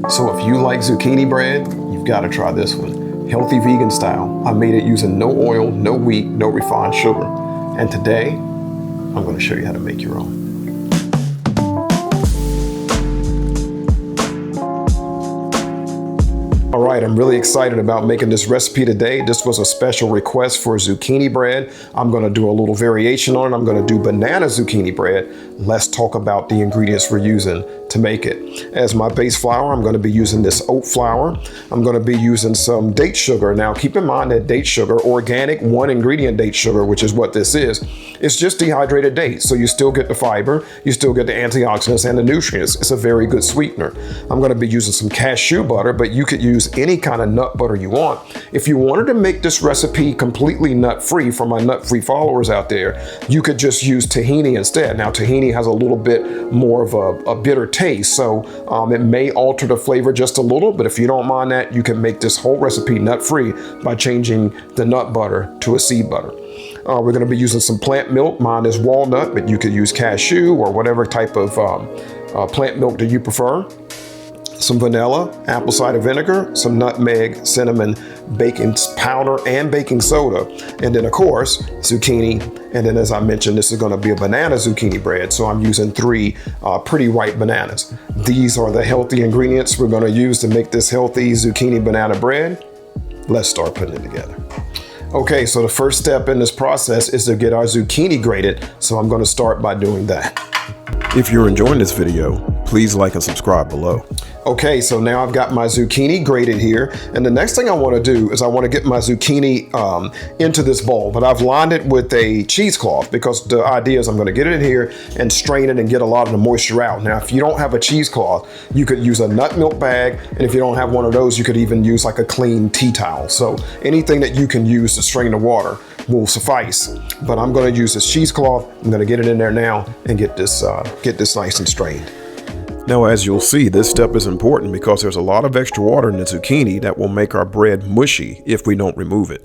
So if you like zucchini bread, you've got to try this one. Healthy vegan style. I made it using no oil, no wheat, no refined sugar. And today, I'm going to show you how to make your own. All right, I'm really excited about making this recipe today. This was a special request for zucchini bread. I'm gonna do a little variation on it. I'm gonna do banana zucchini bread. Let's talk about the ingredients we're using to make it. As my base flour, I'm gonna be using this oat flour. I'm gonna be using some date sugar. Now, keep in mind that date sugar, organic, one ingredient date sugar, which is what this is, it's just dehydrated dates. So you still get the fiber, you still get the antioxidants and the nutrients. It's a very good sweetener. I'm gonna be using some cashew butter, but you could use any kind of nut butter you want. If you wanted to make this recipe completely nut-free, for my nut-free followers out there, you could just use tahini instead. Now, tahini has a little bit more of a bitter taste, so it may alter the flavor just a little, but if you don't mind that, you can make this whole recipe nut-free by changing the nut butter to a seed butter. We're going to be using some plant milk. Mine is walnut, but you could use cashew or whatever type of plant milk that you prefer. Some vanilla, apple cider vinegar, some nutmeg, cinnamon, baking powder, and baking soda. And then, of course, zucchini. And then, as I mentioned, this is going to be a banana zucchini bread. So I'm using 3 pretty ripe bananas. These are the healthy ingredients we're going to use to make this healthy zucchini banana bread. Let's start putting it together. Okay, so the first step in this process is to get our zucchini grated. So I'm going to start by doing that. If you're enjoying this video, please like and subscribe below. Okay, so now I've got my zucchini grated here, and the next thing I want to do is I want to get my zucchini into this bowl, but I've lined it with a cheesecloth because the idea is I'm going to get it in here and strain it and get a lot of the moisture out. Now, if you don't have a cheesecloth, you could use a nut milk bag, and if you don't have one of those, you could even use like a clean tea towel. So anything that you can use to strain the water will suffice. But I'm going to use this cheesecloth. I'm going to get it in there now and get this nice and strained. Now, as you'll see, this step is important because there's a lot of extra water in the zucchini that will make our bread mushy if we don't remove it.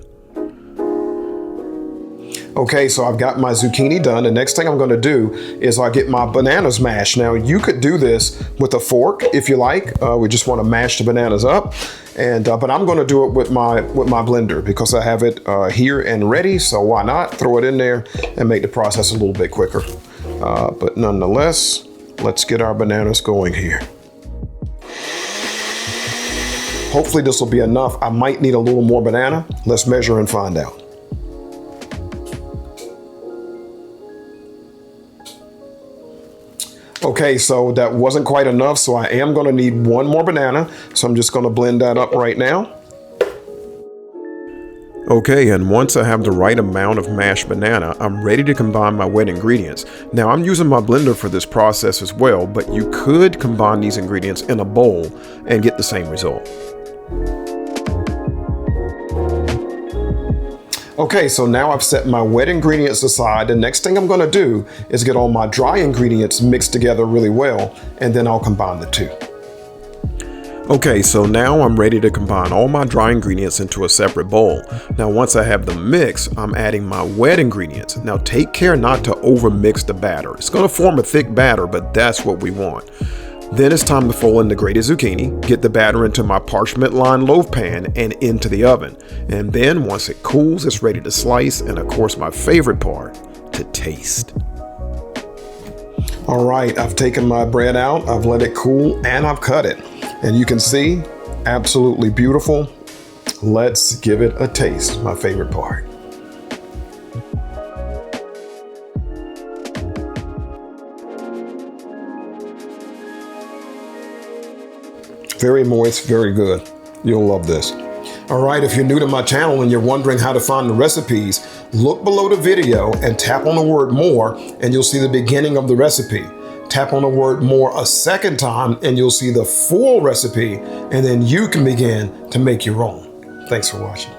Okay, so I've got my zucchini done. The next thing I'm going to do is I'll get my bananas mashed. Now, you could do this with a fork if you like. We just want to mash the bananas up, and but I'm going to do it with my blender because I have it here and ready. So why not throw it in there and make the process a little bit quicker? But nonetheless, let's get our bananas going here. Hopefully this will be enough. I might need a little more banana. Let's measure and find out. Okay, so that wasn't quite enough, so I am going to need one more banana. So I'm just going to blend that up right now. Okay, and once I have the right amount of mashed banana, I'm ready to combine my wet ingredients. Now, I'm using my blender for this process as well, but you could combine these ingredients in a bowl and get the same result. Okay, so now I've set my wet ingredients aside. The next thing I'm going to do is get all my dry ingredients mixed together really well, and then I'll combine the two. Okay, so now I'm ready to combine all my dry ingredients into a separate bowl. Now, once I have them mixed, I'm adding my wet ingredients. Now, take care not to over-mix the batter. It's going to form a thick batter, but that's what we want. Then it's time to fold in the grated zucchini, get the batter into my parchment-lined loaf pan and into the oven. And then once it cools, it's ready to slice, and of course my favorite part, to taste. All right, I've taken my bread out, I've let it cool, and I've cut it. And you can see, absolutely beautiful. Let's give it a taste, my favorite part. Very moist, very good. You'll love this. All right, if you're new to my channel and you're wondering how to find the recipes, look below the video and tap on the word more and you'll see the beginning of the recipe. Tap on the word more a second time and you'll see the full recipe, and then you can begin to make your own. Thanks for watching.